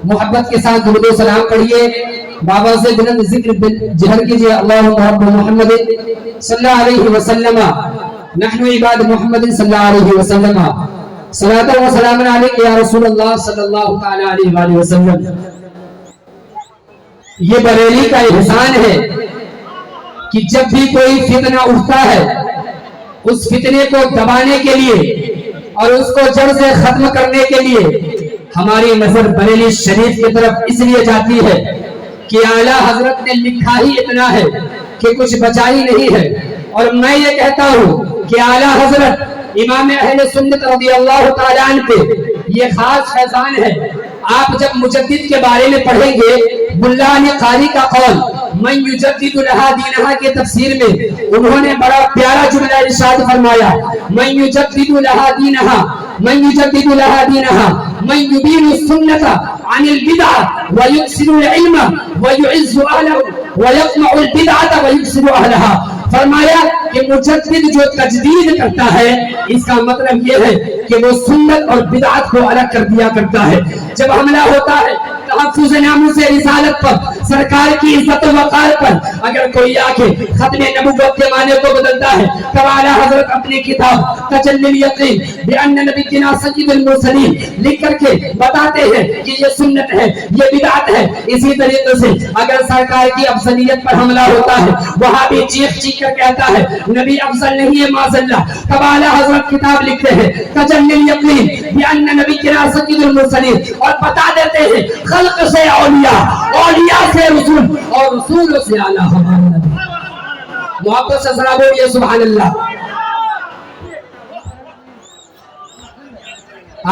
محبت کے ساتھ درود و سلام پڑھیے. بابا سے بلند ذکر جہر کیجیے. اللہم محمد محمد صلی اللہ علیہ وسلم نحن عباد محمد صلی اللہ علیہ وسلم صلاۃ و سلام علیک یا رسول اللہ صلی اللہ تعالی علیہ وآلہ وسلم. یہ بریلی کا احسان ہے کہ جب بھی کوئی فتنہ اٹھتا ہے اس فتنے کو دبانے کے لیے اور اس کو جڑ سے ختم کرنے کے لیے ہماری نظر بریلی شریف کی طرف اس لیے جاتی ہے کہ اعلیٰ حضرت نے لکھا ہی اتنا ہے کہ کچھ بچا ہی نہیں ہے. اور میں یہ کہتا ہوں کہ اعلیٰ حضرت امام اہل سنت رضی اللہ تعالیٰ عنہ پہ یہ خاص فیضان ہے. آپ جب مجدد کے بارے میں پڑھیں گے ملا علی قاری کا قول من یجدد لہا دینہا کے تفسیر میں انہوں نے بڑا پیارا جملہ ارشاد فرمایا. من یجدد لہا دینہا من یجدد لہا دینہا من یبین السنت عن البدع ویکسر العلم ویعز اہلہ ویقمع البدعہ ویکسر اہلہا. فرمایا کہ مجدد جو تجدید کرتا ہے اس کا مطلب یہ ہے کہ وہ سنت اور بدعت کو الگ کر دیا کرتا ہے. جب حملہ ہوتا ہے تحفظ ناموس رسالت پر, سرکار کی عزت و وقار پر, اگر کوئی آ کے ختم نبوت کے معنی کو بدلتا ہے تب اعلیٰ حضرت اپنی کتاب تجلی الیقین بان نبینا سید المرسلین لکھ کر کے بتاتے ہیں کہ یہ سنت ہے, یہ بدعت ہے. اسی طریقے سے اگر سرکار کی افضلیت پر حملہ ہوتا ہے وہاں بھی چیخ چیخ کر کہتا ہے نبی افضل نہیں ہے معاذ اللہ, تب اعلیٰ حضرت کتاب لکھتے ہیں تجلی الیقین بان نبینا سید المرسلین اور بتا دیتے ہیں خلق سے اولیاء, اولیاء سے رسول اور رسول سے اعلیٰ ہمارے نبی. محبت سے ذرا بولیے سبحان اللہ.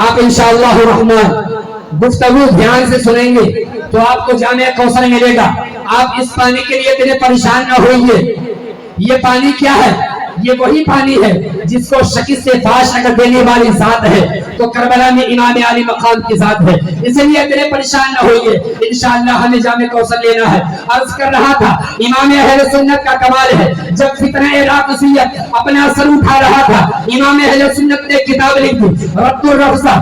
آپ انشاءاللہ الرحمن گفتگو دھیان سے سنیں گے تو آپ کو جامع کوثر ملے گا. آپ اس پانی کے لیے اتنے پریشان نہ ہوئیے. یہ پانی کیا ہے؟ یہ وہی پانی ہے جس کو شکست سے فاش اگر دینے والی ذات ہے تو کربلا میں امام علی مقام کی ذات ہے. اس لیے اتنے پریشان نہ ہوئیے, انشاءاللہ ہمیں جامع کوثر لینا ہے. عرض کر رہا تھا امام اہل سنت کا کمال ہے جب فتنہ رافضیت اپنا سر اٹھا رہا تھا امام اہل سنت نے کتاب لکھ دی رد الرفضہ.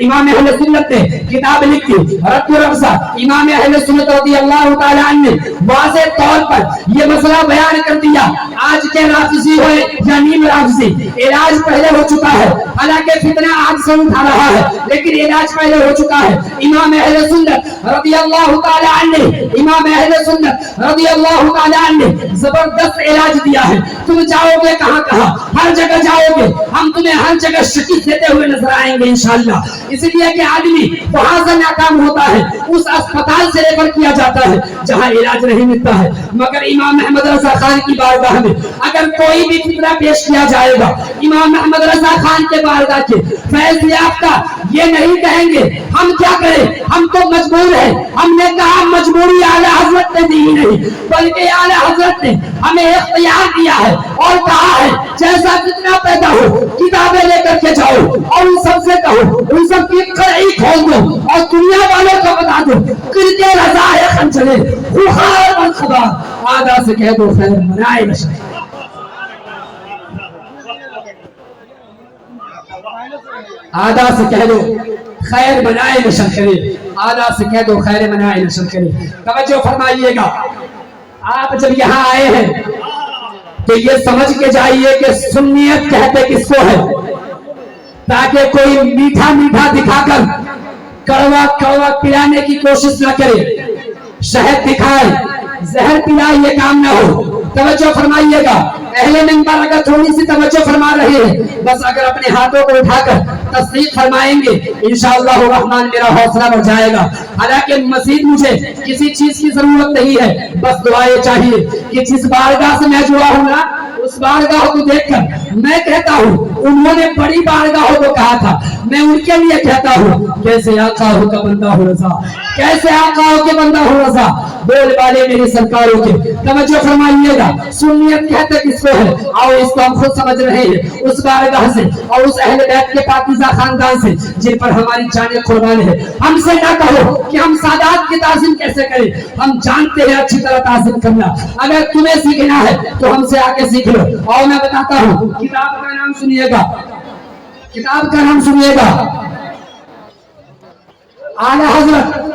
امام اہل سنت نے کتاب لکھ دی رد الرفضہ. امام اہل سنت رضی اللہ تعالی عنہ نے واضح طور پر یہ مسئلہ بیان کر دیا. آج کے رافضی ہوئے یا نیم رافضی, علاج پہلے ہو چکا ہے. حالانکہ فتنہ آج سے اٹھا رہا ہے لیکن علاج پہلے ہو چکا ہے. امام اہل سنت رضی اللہ تعالی عنہ, امام اہل سنت رضی اللہ تعالی عنہ زبردست علاج دیا ہے. تم جاؤ گے کہاں کہاں, ہر جگہ جاؤ گے, ہم تمہیں ہر جگہ شکست دیتے ہوئے نظر آئیں گے انشاءاللہ. اس لیے کہ آدمی وہاں سے ناکام ہوتا ہے اس اسپتال سے ریفر کیا جاتا ہے جہاں علاج نہیں ملتا ہے. مگر امام محمد رضا خان کی بارگاہ میں اگر کوئی بھی فتنہ پیش کیا جائے گا امام محمد رضا خان کے بارگاہ کے فیض یافتہ یہ نہیں کہیں گے ہم کیا کریں, ہم تو مجبور ہیں. ہم نے کہا مجبوری اعلیٰ حضرت نے دی نہیں بلکہ اعلیٰ حضرت نے ہمیں اختیار دیا ہے اور کہا ہے جیسا فتنہ پیدا ہو کتابیں لے کر کے جاؤ اور ان سب سے کہو, ان سب کی قرعی کھول دو اور دنیا والوں کو بتا دو کرتے رضا ہے خنجرے خوخار من خبار. آدھا سے کہہ دو خیر منائے نشے. آدھا سے کہہ دو خیر منائے نشر کرے, آدھا سے کہہ دو خیر منائے نشر کرے. توجہ فرمائیے گا, آپ جب یہاں آئے ہیں تو یہ سمجھ کے جائیے کہ سنیت کہتے کس کو ہے, تاکہ کوئی میٹھا میٹھا دکھا کر کڑوا کڑوا پلانے کی کوشش نہ کرے. شہد دکھائے زہر پلائے یہ کام نہ ہو. توجہ فرمائیے گا. اہل منبر اگر تھوڑی سی توجہ فرما رہے ہیں بس اگر اپنے ہاتھوں کو اٹھا کر تصدیق فرمائیں گے انشاءاللہ الرحمن میرا حوصلہ بڑھ جائے گا. حالانکہ مزید مجھے کسی چیز کی ضرورت نہیں ہے, بس دعائیں چاہیے کہ جس بارگاہ سے میں جڑا ہوں نا اس بارگاہ کو دیکھ کر میں کہتا ہوں انہوں نے بڑی بارگاہوں کو کہا تھا, میں ان کے لیے کہتا ہوں کیسے آقا ہو کا بندہ ہو رضا, کیسے آقا ہو کے بندہ ہو رضا, بول والے میرے سرکاروں کے. توجہ فرمائیے گا. سنیت کہتے کس کو ہے, آؤ اس کو ہم خود سمجھ رہے ہیں اس بارگاہ سے اور اس اہل بیت کے پاکیزہ خاندان سے جن پر ہماری جانیں قربان ہے. ہم سے نہ کہو کہ ہم سادات کی تعظیم کیسے کریں, ہم جانتے ہیں اچھی طرح تعظیم کرنا. اگر تمہیں سیکھنا ہے تو ہم سے آ کے سیکھ لو. اور میں بتاتا ہوں کتاب کا نام سنیے گا, کتاب کا نام سنیے گا. اعلیٰ حضرت